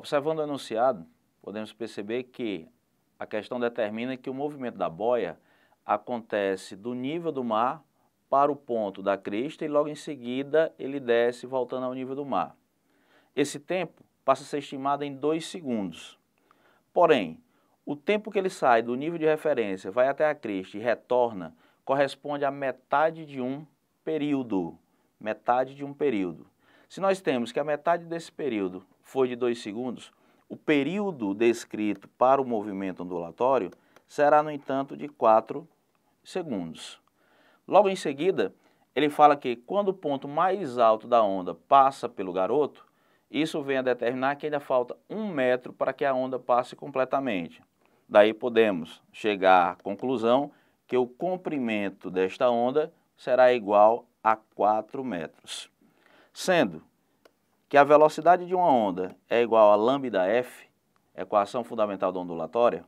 Observando o enunciado, podemos perceber que a questão determina que o movimento da boia acontece do nível do mar para o ponto da crista e logo em seguida ele desce voltando ao nível do mar. Esse tempo passa a ser estimado em 2 segundos. Porém, o tempo que ele sai do nível de referência, vai até a crista e retorna, corresponde à metade de um período. Metade de um período. Se nós temos que a metade desse período foi de 2 segundos, o período descrito para o movimento ondulatório será, no entanto, de 4 segundos. Logo em seguida, ele fala que quando o ponto mais alto da onda passa pelo garoto, isso vem a determinar que ainda falta 1 metro para que a onda passe completamente. Daí podemos chegar à conclusão que o comprimento desta onda será igual a 4 metros. Sendo que a velocidade de uma onda é igual a lambda-f, equação fundamental da ondulatória,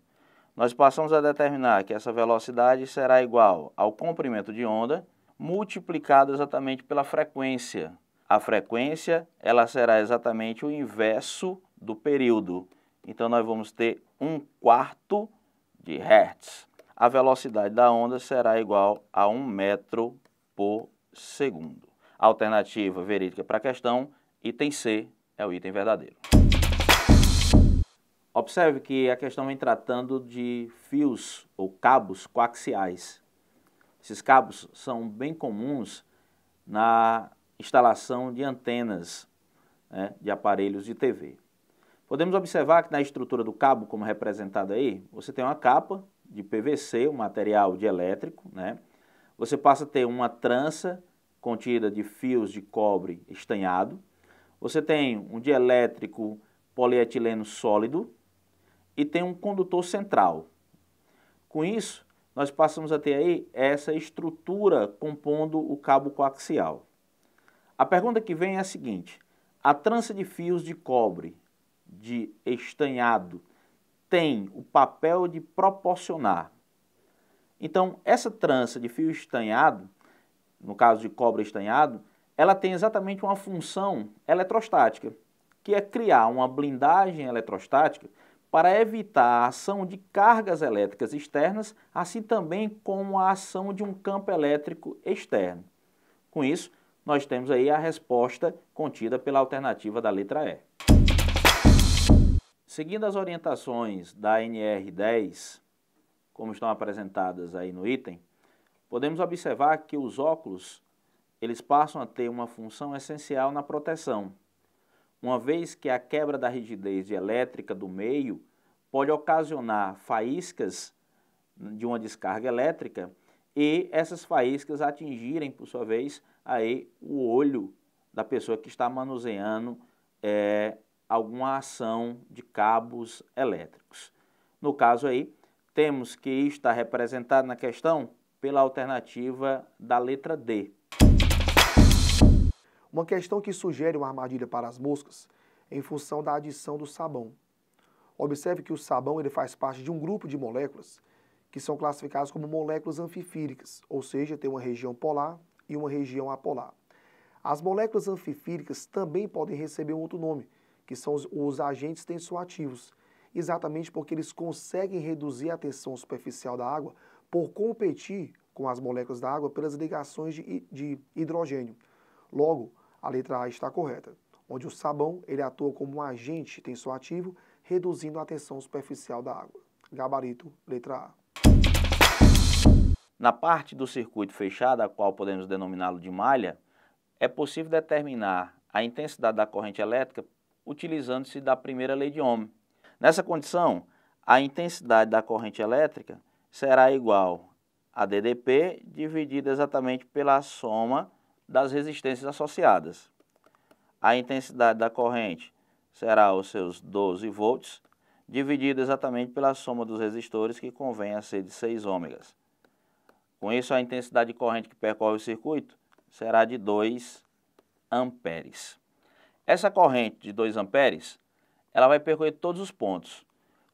nós passamos a determinar que essa velocidade será igual ao comprimento de onda multiplicado exatamente pela frequência. A frequência ela será exatamente o inverso do período. Então nós vamos ter 1/4 de Hertz. A velocidade da onda será igual a 1 metro por segundo. Alternativa verídica para a questão, item C é o item verdadeiro. Observe que a questão vem tratando de fios ou cabos coaxiais. Esses cabos são bem comuns na instalação de antenas, né, de aparelhos de TV. Podemos observar que na estrutura do cabo, como representado aí, você tem uma capa de PVC, um material dielétrico, né? Você passa a ter uma trança contida de fios de cobre estanhado. Você tem um dielétrico polietileno sólido e tem um condutor central. Com isso, nós passamos a ter aí essa estrutura compondo o cabo coaxial. A pergunta que vem é a seguinte: a trança de fios de cobre de estanhado tem o papel de proporcionar. Então, essa trança de fio estanhado, no caso de cobre estanhado, ela tem exatamente uma função eletrostática, que é criar uma blindagem eletrostática para evitar a ação de cargas elétricas externas, assim também como a ação de um campo elétrico externo. Com isso, nós temos aí a resposta contida pela alternativa da letra E. Seguindo as orientações da NR10, como estão apresentadas aí no item, podemos observar que os óculos eles passam a ter uma função essencial na proteção, uma vez que a quebra da rigidez elétrica do meio pode ocasionar faíscas de uma descarga elétrica e essas faíscas atingirem, por sua vez, aí o olho da pessoa que está manuseando alguma ação de cabos elétricos. No caso aí, temos que está representado na questão pela alternativa da letra D. Uma questão que sugere uma armadilha para as moscas é em função da adição do sabão. Observe que o sabão ele faz parte de um grupo de moléculas que são classificadas como moléculas anfifíricas, ou seja, tem uma região polar e uma região apolar. As moléculas anfifíricas também podem receber um outro nome, que são os agentes tensoativos, exatamente porque eles conseguem reduzir a tensão superficial da água por competir com as moléculas da água pelas ligações de hidrogênio. Logo, a letra A está correta, onde o sabão ele atua como um agente tensoativo, reduzindo a tensão superficial da água. Gabarito, letra A. Na parte do circuito fechado, a qual podemos denominá-lo de malha, é possível determinar a intensidade da corrente elétrica utilizando-se da primeira lei de Ohm. Nessa condição, a intensidade da corrente elétrica será igual a DDP dividida exatamente pela soma das resistências associadas. A intensidade da corrente será os seus 12 volts, dividido exatamente pela soma dos resistores, que convém a ser de 6 ômegas. Com isso, a intensidade de corrente que percorre o circuito será de 2 amperes. Essa corrente de 2 amperes, ela vai percorrer todos os pontos.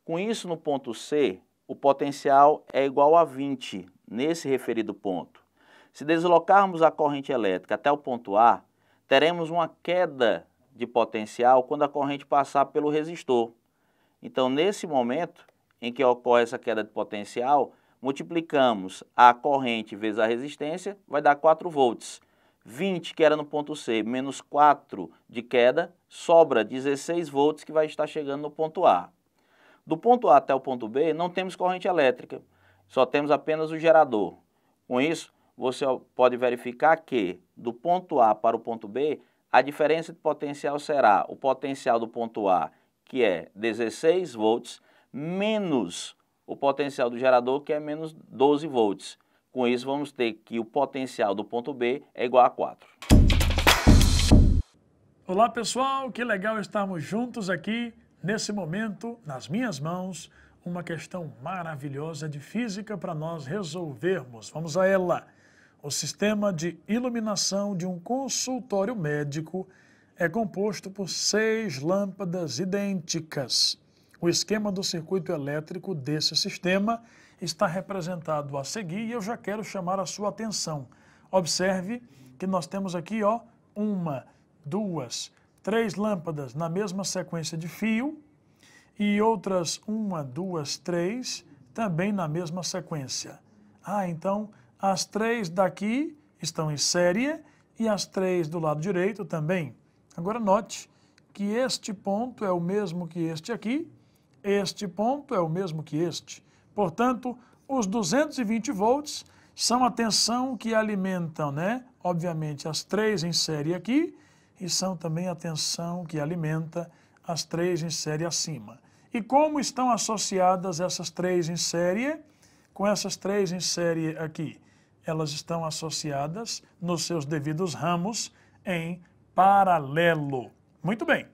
Com isso, no ponto C, o potencial é igual a 20, nesse referido ponto. Se deslocarmos a corrente elétrica até o ponto A, teremos uma queda de potencial quando a corrente passar pelo resistor. Então, nesse momento em que ocorre essa queda de potencial, multiplicamos a corrente vezes a resistência, vai dar 4 volts. 20, que era no ponto C, menos 4 de queda, sobra 16 volts que vai estar chegando no ponto A. Do ponto A até o ponto B, não temos corrente elétrica, só temos apenas o gerador. Com isso, você pode verificar que, do ponto A para o ponto B, a diferença de potencial será o potencial do ponto A, que é 16 volts, menos o potencial do gerador, que é menos 12 volts. Com isso, vamos ter que o potencial do ponto B é igual a 4. Olá, pessoal, que legal estarmos juntos aqui, nesse momento, nas minhas mãos, uma questão maravilhosa de física para nós resolvermos. Vamos a ela. O sistema de iluminação de um consultório médico é composto por 6 lâmpadas idênticas. O esquema do circuito elétrico desse sistema está representado a seguir e eu já quero chamar a sua atenção. Observe que nós temos aqui, ó, 1, 2, 3 lâmpadas na mesma sequência de fio e outras 1, 2, 3 também na mesma sequência. Então as 3 daqui estão em série e as 3 do lado direito também. Agora note que este ponto é o mesmo que este aqui, este ponto é o mesmo que este. Portanto, os 220 volts são a tensão que alimentam, obviamente, as 3 em série aqui e são também a tensão que alimenta as 3 em série acima. E como estão associadas essas 3 em série com essas 3 em série aqui? Elas estão associadas nos seus devidos ramos em paralelo. Muito bem.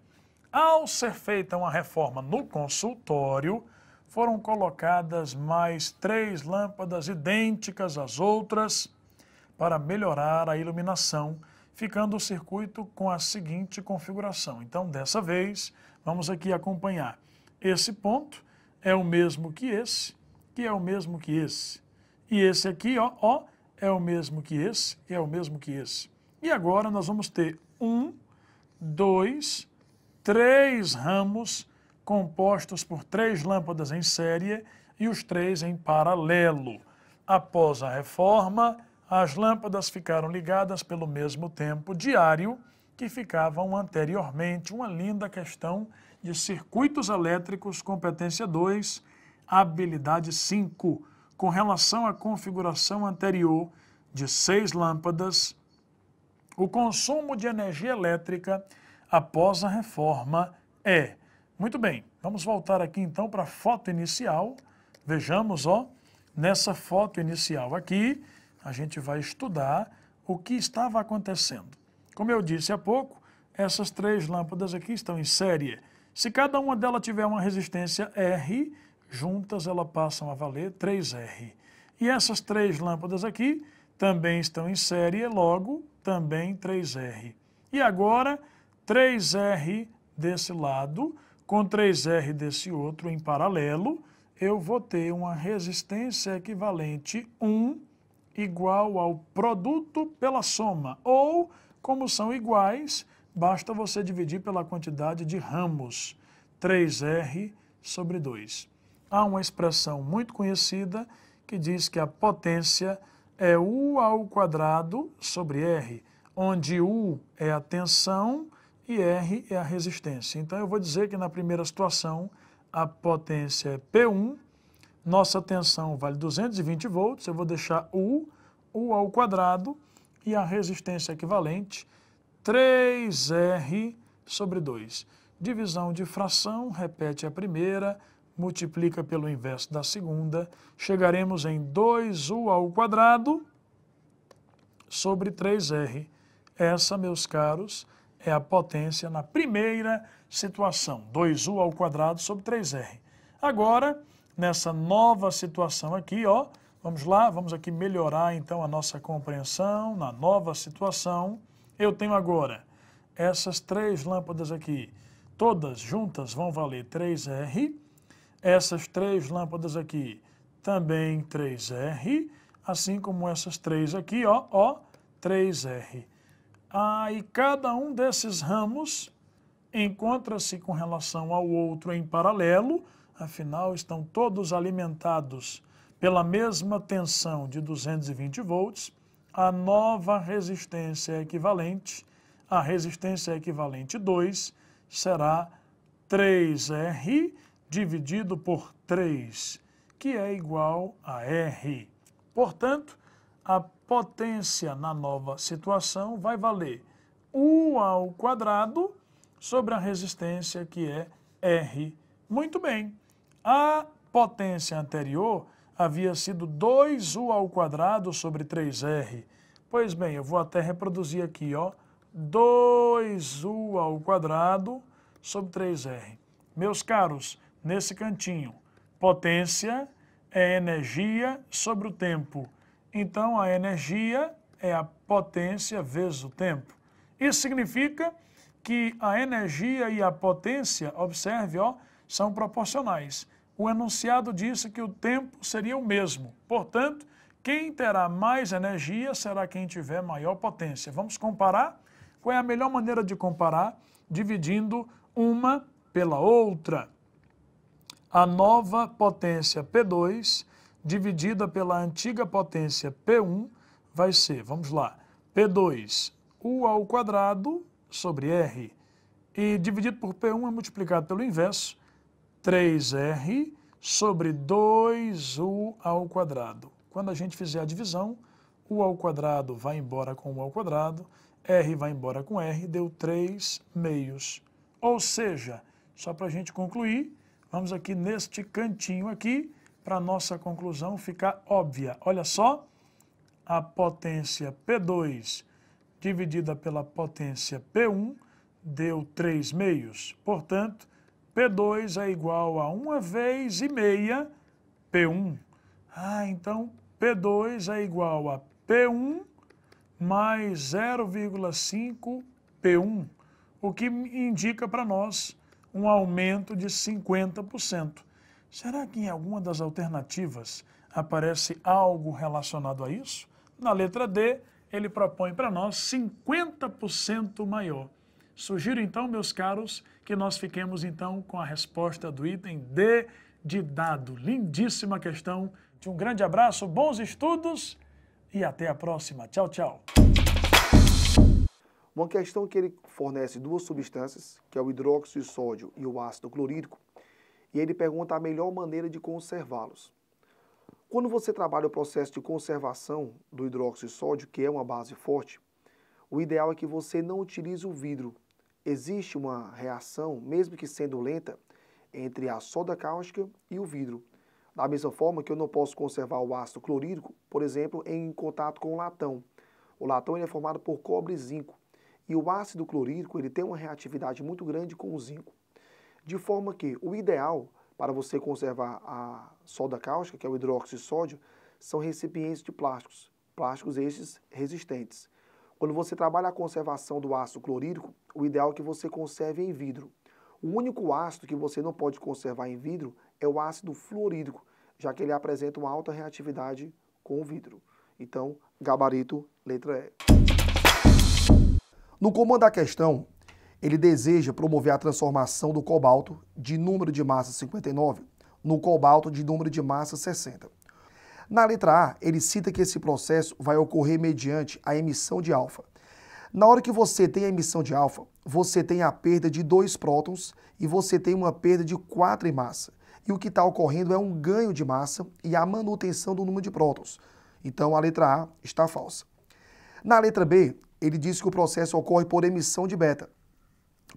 Ao ser feita uma reforma no consultório, foram colocadas mais 3 lâmpadas idênticas às outras para melhorar a iluminação, ficando o circuito com a seguinte configuração. Então, dessa vez, vamos aqui acompanhar. Esse ponto é o mesmo que esse, que é o mesmo que esse. E esse aqui, ó, é o mesmo que esse, e é o mesmo que esse. E agora nós vamos ter 1, 2, 3 ramos compostos por 3 lâmpadas em série e os 3 em paralelo. Após a reforma, as lâmpadas ficaram ligadas pelo mesmo tempo diário que ficavam anteriormente. Uma linda questão de circuitos elétricos, competência 2, habilidade 5. Com relação à configuração anterior de 6 lâmpadas, o consumo de energia elétrica após a reforma é... Muito bem, vamos voltar aqui então para a foto inicial. Vejamos, nessa foto inicial aqui, a gente vai estudar o que estava acontecendo. Como eu disse há pouco, essas 3 lâmpadas aqui estão em série. Se cada uma delas tiver uma resistência R, juntas elas passam a valer 3R. E essas 3 lâmpadas aqui também estão em série, logo também 3R. E agora 3R desse lado com 3R desse outro em paralelo, eu vou ter uma resistência equivalente 1 igual ao produto pela soma. Ou, como são iguais, basta você dividir pela quantidade de ramos, 3R sobre 2. Há uma expressão muito conhecida que diz que a potência é U ao quadrado sobre R, onde U é a tensão e R é a resistência. Então eu vou dizer que na primeira situação a potência é P1, nossa tensão vale 220 volts, eu vou deixar U ao quadrado e a resistência equivalente 3R sobre 2. Divisão de fração, repete a primeira, multiplica pelo inverso da segunda, chegaremos em 2U ao quadrado sobre 3R. Essa, meus caros, é a potência na primeira situação, 2U ao quadrado sobre 3R. Agora, nessa nova situação aqui, vamos lá, vamos aqui melhorar então a nossa compreensão. Na nova situação, eu tenho agora essas 3 lâmpadas aqui, todas juntas vão valer 3R. Essas 3 lâmpadas aqui também 3R, assim como essas 3 aqui, 3R. E cada um desses ramos encontra-se com relação ao outro em paralelo, afinal estão todos alimentados pela mesma tensão de 220 volts, a nova resistência equivalente, a resistência equivalente 2, será 3R dividido por 3, que é igual a R. Portanto, a potência na nova situação vai valer U ao quadrado sobre a resistência, que é R. Muito bem. A potência anterior havia sido 2U ao quadrado sobre 3R. Pois bem, eu vou até reproduzir aqui, ó, 2U ao quadrado sobre 3R. Meus caros, nesse cantinho, potência é energia sobre o tempo. Então, a energia é a potência vezes o tempo. Isso significa que a energia e a potência, observe, ó, são proporcionais. O enunciado disse que o tempo seria o mesmo. Portanto, quem terá mais energia será quem tiver maior potência. Vamos comparar? Qual é a melhor maneira de comparar? Dividindo uma pela outra. A nova potência P2 dividida pela antiga potência P1 vai ser, vamos lá, P2, U ao quadrado sobre R. E dividido por P1 é multiplicado pelo inverso, 3R sobre 2U ao quadrado. Quando a gente fizer a divisão, U ao quadrado vai embora com U ao quadrado, R vai embora com R, deu 3 meios. Ou seja, só para a gente concluir, vamos aqui neste cantinho aqui, para a nossa conclusão ficar óbvia. Olha só, a potência P2 dividida pela potência P1 deu 3 meios. Portanto, P2 é igual a 1 vez e meia P1. Então P2 é igual a P1 mais 0,5 P1, o que indica para nós um aumento de 50%. Será que em alguma das alternativas aparece algo relacionado a isso? Na letra D, ele propõe para nós 50% maior. Sugiro então, meus caros, que nós fiquemos então com a resposta do item D de dado. Lindíssima questão. Um grande abraço, bons estudos e até a próxima. Tchau, tchau. Uma questão que ele fornece duas substâncias, que é o hidróxido de sódio e o ácido clorídrico, e ele pergunta a melhor maneira de conservá-los. Quando você trabalha o processo de conservação do hidróxido de sódio, que é uma base forte, o ideal é que você não utilize o vidro. Existe uma reação, mesmo que sendo lenta, entre a soda cáustica e o vidro. Da mesma forma que eu não posso conservar o ácido clorídrico, por exemplo, em contato com o latão. O latão ele é formado por cobre e zinco. E o ácido clorídrico ele tem uma reatividade muito grande com o zinco. De forma que o ideal para você conservar a soda cáustica, que é o hidróxido de sódio, são recipientes de plásticos. Plásticos estes resistentes. Quando você trabalha a conservação do ácido clorídrico, o ideal é que você conserve em vidro. O único ácido que você não pode conservar em vidro é o ácido fluorídrico, já que ele apresenta uma alta reatividade com o vidro. Então, gabarito, letra E. No comando da questão, ele deseja promover a transformação do cobalto de número de massa 59 no cobalto de número de massa 60. Na letra A, ele cita que esse processo vai ocorrer mediante a emissão de alfa. Na hora que você tem a emissão de alfa, você tem a perda de 2 prótons e você tem uma perda de 4 em massa. E o que está ocorrendo é um ganho de massa e a manutenção do número de prótons. Então, a letra A está falsa. Na letra B, ele diz que o processo ocorre por emissão de beta.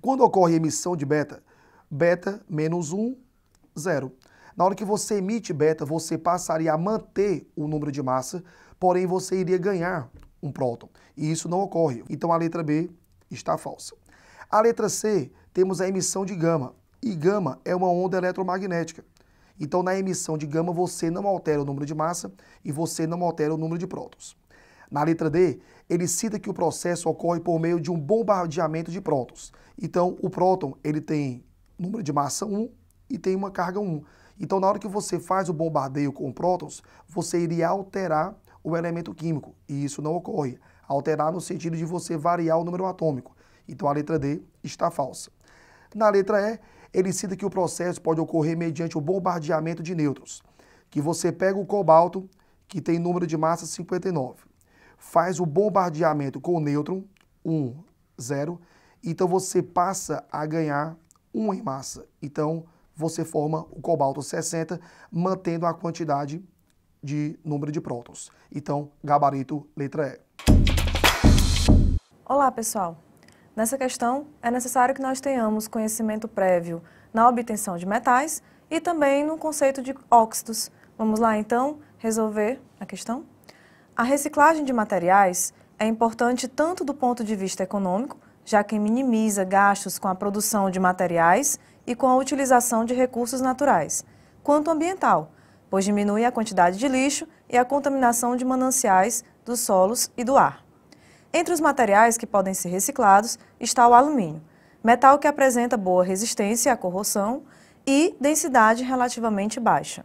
Quando ocorre emissão de beta, beta menos 1, 0. Na hora que você emite beta, você passaria a manter o número de massa, porém você iria ganhar um próton. E isso não ocorre. Então a letra B está falsa. A letra C, temos a emissão de gama. E gama é uma onda eletromagnética. Então na emissão de gama você não altera o número de massa e você não altera o número de prótons. Na letra D, ele cita que o processo ocorre por meio de um bombardeamento de prótons. Então o próton ele tem número de massa 1 e tem uma carga 1. Então na hora que você faz o bombardeio com prótons, você iria alterar o elemento químico. E isso não ocorre. Alterar no sentido de você variar o número atômico. Então a letra D está falsa. Na letra E, ele cita que o processo pode ocorrer mediante o bombardeamento de nêutrons, que você pega o cobalto, que tem número de massa 59, faz o bombardeamento com o nêutron, 1, 0, então você passa a ganhar 1 em massa. Então, você forma o cobalto 60, mantendo a quantidade de número de prótons. Então, gabarito, letra E. Olá, pessoal. Nessa questão, é necessário que nós tenhamos conhecimento prévio na obtenção de metais e também no conceito de óxidos. Vamos lá, então, resolver a questão? A reciclagem de materiais é importante tanto do ponto de vista econômico, já que minimiza gastos com a produção de materiais e com a utilização de recursos naturais, quanto ambiental, pois diminui a quantidade de lixo e a contaminação de mananciais, dos solos e do ar. Entre os materiais que podem ser reciclados está o alumínio, metal que apresenta boa resistência à corrosão e densidade relativamente baixa.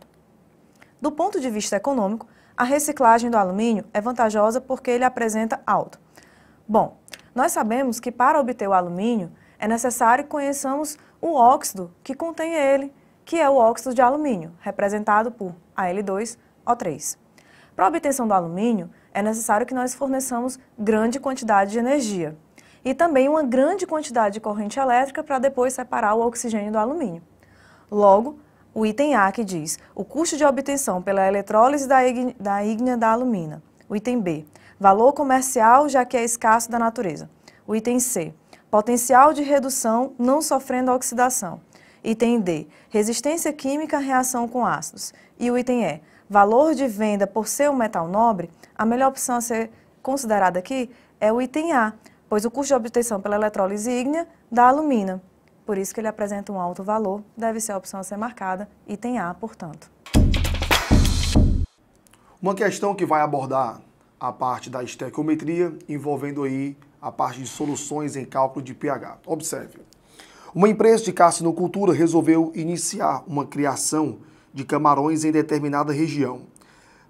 Do ponto de vista econômico, a reciclagem do alumínio é vantajosa porque ele apresenta alto. Bom, nós sabemos que para obter o alumínio é necessário que conheçamos o óxido que contém ele, que é o óxido de alumínio, representado por Al2O3. Para a obtenção do alumínio, é necessário que nós forneçamos grande quantidade de energia e também uma grande quantidade de corrente elétrica para depois separar o oxigênio do alumínio. Logo, o item A que diz o custo de obtenção pela eletrólise da ígnea da alumina. O item B, valor comercial já que é escasso da natureza. O item C, potencial de redução não sofrendo oxidação. Item D, resistência química à reação com ácidos. E o item E, valor de venda por ser um metal nobre. A melhor opção a ser considerada aqui é o item A, pois o custo de obtenção pela eletrólise ígnea da alumina. Por isso que ele apresenta um alto valor, deve ser a opção a ser marcada, item A, portanto. Uma questão que vai abordar a parte da estequiometria, envolvendo aí a parte de soluções em cálculo de pH. Observe. Uma empresa de carcinocultura resolveu iniciar uma criação de camarões em determinada região.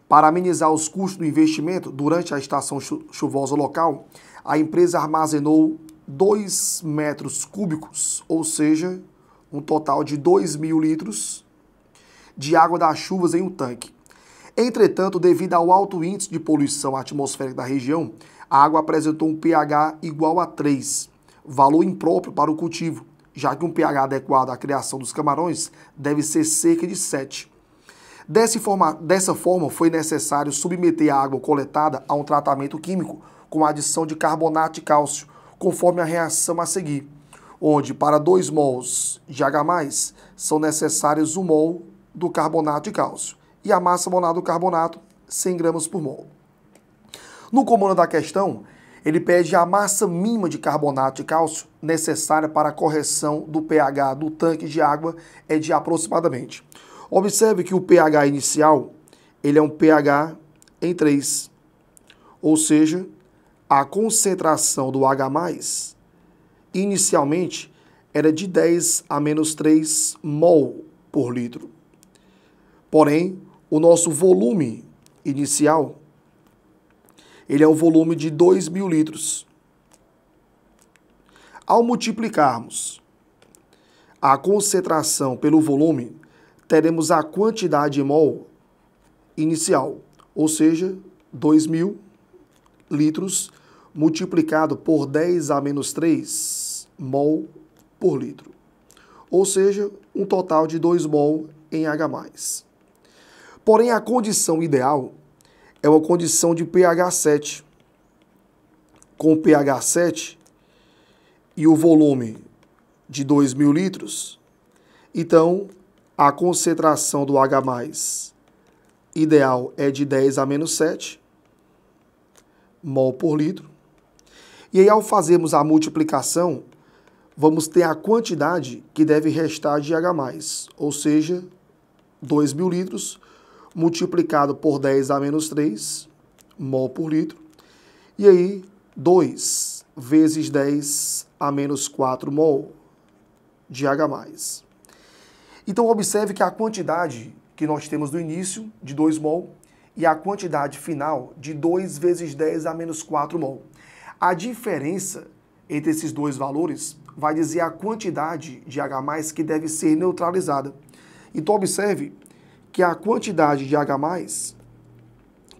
Para amenizar os custos do investimento, durante a estação chuvosa local, a empresa armazenou 2 metros cúbicos, ou seja, um total de 2.000 litros de água das chuvas em um tanque. Entretanto, devido ao alto índice de poluição atmosférica da região, a água apresentou um pH igual a 3, valor impróprio para o cultivo, já que um pH adequado à criação dos camarões deve ser cerca de 7. Dessa forma, foi necessário submeter a água coletada a um tratamento químico com a adição de carbonato de cálcio, conforme a reação a seguir, onde para 2 mols de H+, são necessários 1 mol do carbonato de cálcio e a massa molar do carbonato, 100 gramas por mol. No comando da questão, ele pede a massa mínima de carbonato de cálcio necessária para a correção do pH do tanque de água é de aproximadamente. Observe que o pH inicial, ele é um pH em 3, ou seja, a concentração do H+, inicialmente, era de 10 a menos 3 mol por litro. Porém, o nosso volume inicial, ele é um volume de 2.000 litros. Ao multiplicarmos a concentração pelo volume, teremos a quantidade de mol inicial, ou seja, 2.000 litros multiplicado por 10 a menos 3 mol por litro, ou seja, um total de 2 mol em H+. Porém, a condição ideal é uma condição de pH 7. Com pH 7 e o volume de 2.000 litros, então a concentração do H+ ideal é de 10 a menos 7 mol por litro. E aí, ao fazermos a multiplicação, vamos ter a quantidade que deve restar de H+, ou seja, 2.000 litros multiplicado por 10 a menos 3 mol por litro. E aí, 2 vezes 10 a menos 4 mol de H+. Então, observe que a quantidade que nós temos no início, de 2 mol, e a quantidade final, de 2 vezes 10 a menos 4 mol. A diferença entre esses dois valores vai dizer a quantidade de H+ que deve ser neutralizada. Então, observe que a quantidade de H+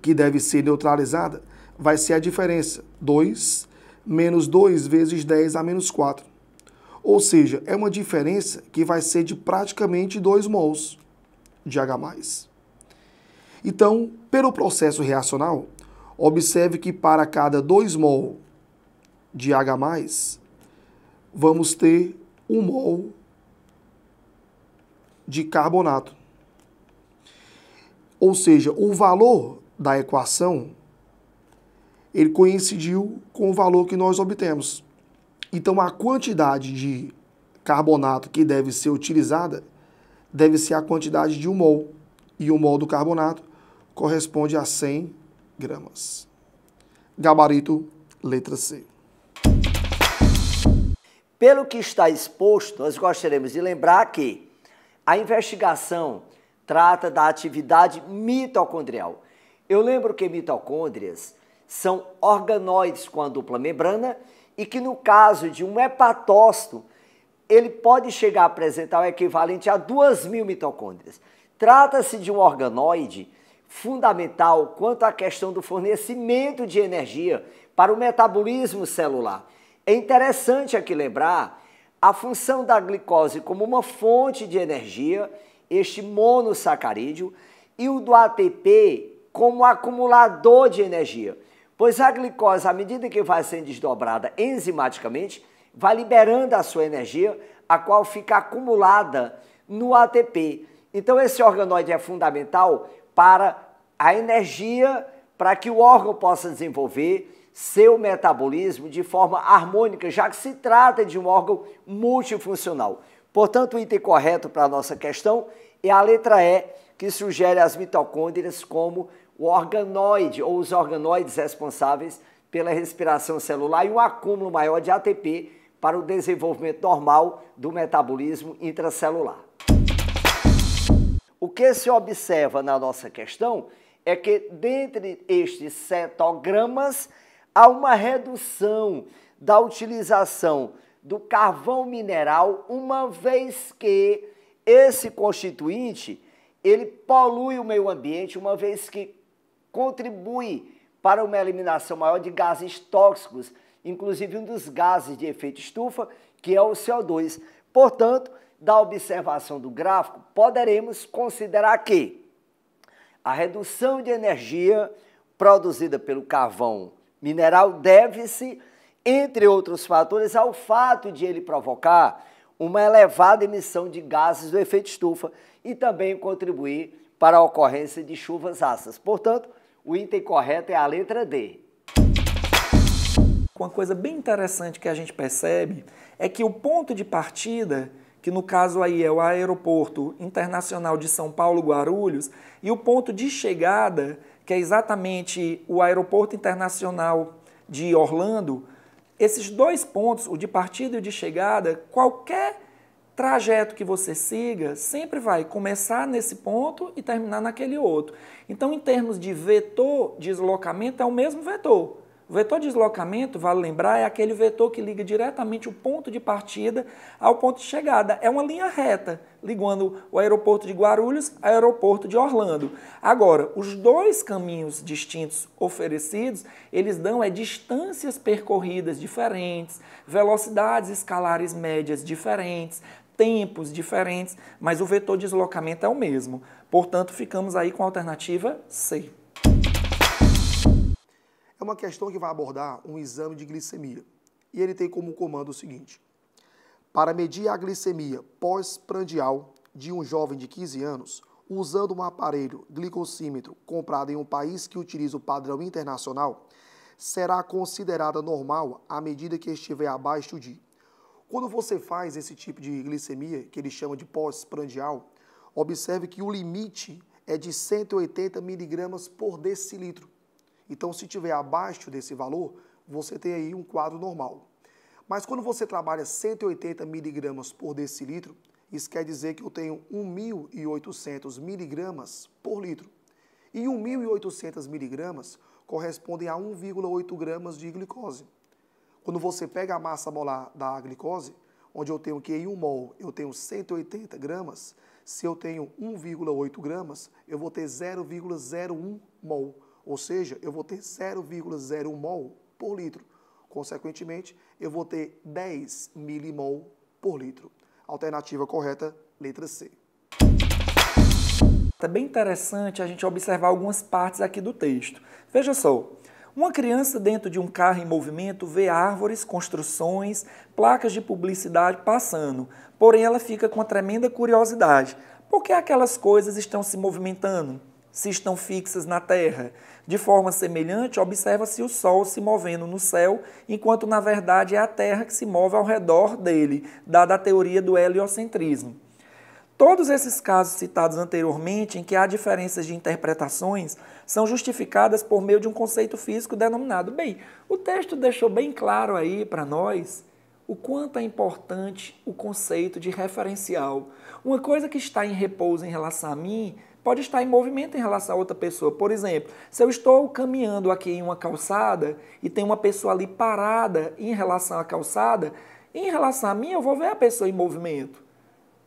que deve ser neutralizada vai ser a diferença 2 menos 2 vezes 10 a menos 4. Ou seja, é uma diferença que vai ser de praticamente 2 mols de H+. Então, pelo processo reacional, observe que para cada 2 mol de H+, vamos ter 1 mol de carbonato. Ou seja, o valor da equação, ele coincidiu com o valor que nós obtemos. Então, a quantidade de carbonato que deve ser utilizada deve ser a quantidade de 1 mol. E 1 mol do carbonato corresponde a 100 gramas. Gabarito, letra C. Pelo que está exposto, nós gostaríamos de lembrar que a investigação trata da atividade mitocondrial. Eu lembro que mitocôndrias são organoides com a dupla membrana e que no caso de um hepatócito, ele pode chegar a apresentar o equivalente a 2.000 mitocôndrias. Trata-se de um organoide fundamental quanto à questão do fornecimento de energia para o metabolismo celular. É interessante aqui lembrar a função da glicose como uma fonte de energia, este monossacarídeo, e o do ATP como acumulador de energia, pois a glicose, à medida que vai sendo desdobrada enzimaticamente, vai liberando a sua energia, a qual fica acumulada no ATP. Então, esse organoide é fundamental para a energia, para que o órgão possa desenvolver seu metabolismo de forma harmônica, já que se trata de um órgão multifuncional. Portanto, o item correto para a nossa questão é a letra E, que sugere as mitocôndrias como o organoide ou os organoides responsáveis pela respiração celular e um acúmulo maior de ATP para o desenvolvimento normal do metabolismo intracelular. O que se observa na nossa questão é que, dentre estes cetogramas, há uma redução da utilização do carvão mineral, uma vez que esse constituinte, ele polui o meio ambiente, uma vez que contribui para uma eliminação maior de gases tóxicos, inclusive um dos gases de efeito estufa, que é o CO2. Portanto, da observação do gráfico, poderemos considerar que a redução de energia produzida pelo carvão mineral deve-se, entre outros fatores, ao fato de ele provocar uma elevada emissão de gases do efeito estufa e também contribuir para a ocorrência de chuvas ácidas. Portanto, o item correto é a letra D. Uma coisa bem interessante que a gente percebe é que o ponto de partida, que no caso aí é o Aeroporto Internacional de São Paulo Guarulhos, e o ponto de chegada, que é exatamente o Aeroporto Internacional de Orlando, esses dois pontos, o de partida e o de chegada, qualquer trajeto que você siga, sempre vai começar nesse ponto e terminar naquele outro. Então, em termos de vetor de deslocamento, é o mesmo vetor. O vetor de deslocamento, vale lembrar, é aquele vetor que liga diretamente o ponto de partida ao ponto de chegada. É uma linha reta, ligando o aeroporto de Guarulhos ao aeroporto de Orlando. Agora, os dois caminhos distintos oferecidos, eles dão distâncias percorridas diferentes, velocidades escalares médias diferentes, tempos diferentes, mas o vetor de deslocamento é o mesmo. Portanto, ficamos aí com a alternativa C. É uma questão que vai abordar um exame de glicemia. E ele tem como comando o seguinte: para medir a glicemia pós-prandial de um jovem de 15 anos, usando um aparelho glicosímetro comprado em um país que utiliza o padrão internacional, será considerada normal à medida que estiver abaixo de... Quando você faz esse tipo de glicemia, que ele chama de pós-prandial, observe que o limite é de 180 miligramas por decilitro. Então, se estiver abaixo desse valor, você tem aí um quadro normal. Mas quando você trabalha 180 miligramas por decilitro, isso quer dizer que eu tenho 1.800 miligramas por litro. E 1.800 miligramas correspondem a 1,8 gramas de glicose. Quando você pega a massa molar da glicose, onde eu tenho que em 1 mol eu tenho 180 gramas, se eu tenho 1,8 gramas, eu vou ter 0,01 mol, ou seja, eu vou ter 0,01 mol por litro. Consequentemente, eu vou ter 10 milimol por litro. Alternativa correta, letra C. É bem interessante a gente observar algumas partes aqui do texto. Veja só, uma criança dentro de um carro em movimento vê árvores, construções, placas de publicidade passando, porém ela fica com uma tremenda curiosidade. Por que aquelas coisas estão se movimentando? Se estão fixas na terra? De forma semelhante, observa-se o Sol se movendo no céu, enquanto na verdade é a Terra que se move ao redor dele, dada a teoria do heliocentrismo. Todos esses casos citados anteriormente, em que há diferenças de interpretações, são justificadas por meio de um conceito físico denominado. Bem, o texto deixou bem claro aí para nós o quanto é importante o conceito de referencial. Uma coisa que está em repouso em relação a mim pode estar em movimento em relação a outra pessoa. Por exemplo, se eu estou caminhando aqui em uma calçada e tem uma pessoa ali parada em relação à calçada, em relação a mim eu vou ver a pessoa em movimento.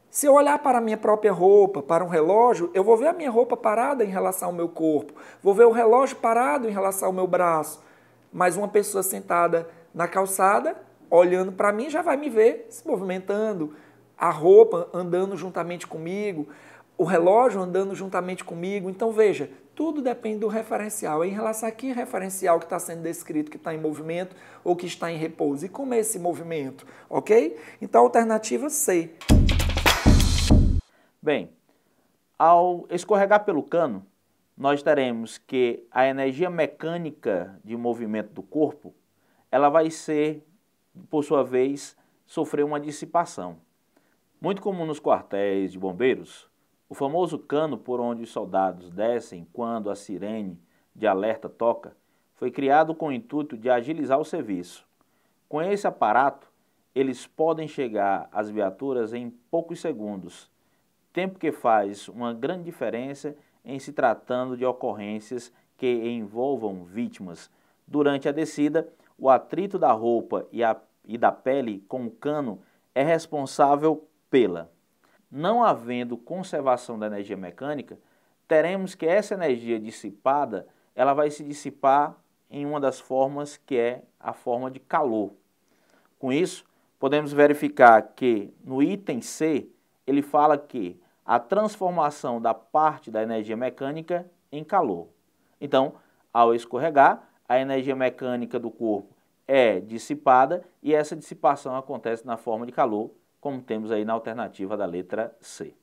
Se eu olhar para a minha própria roupa, para um relógio, eu vou ver a minha roupa parada em relação ao meu corpo, vou ver o relógio parado em relação ao meu braço, mas uma pessoa sentada na calçada, olhando para mim, já vai me ver se movimentando, a roupa andando juntamente comigo, o relógio andando juntamente comigo. Então veja, tudo depende do referencial. Em relação a que referencial que está sendo descrito, que está em movimento ou que está em repouso. E como é esse movimento, ok? Então, alternativa C. Bem, ao escorregar pelo cano, nós teremos que a energia mecânica de movimento do corpo, ela vai ser, por sua vez, sofrer uma dissipação. Muito comum nos quartéis de bombeiros, o famoso cano por onde os soldados descem quando a sirene de alerta toca, foi criado com o intuito de agilizar o serviço. Com esse aparato, eles podem chegar às viaturas em poucos segundos, tempo que faz uma grande diferença em se tratando de ocorrências que envolvam vítimas. Durante a descida, o atrito da roupa e da pele com o cano é responsável pela. Não havendo conservação da energia mecânica, teremos que essa energia dissipada, ela vai se dissipar em uma das formas que é a forma de calor. Com isso, podemos verificar que no item C, ele fala que a transformação da parte da energia mecânica em calor. Então, ao escorregar, a energia mecânica do corpo é dissipada e essa dissipação acontece na forma de calor, como temos aí na alternativa da letra C.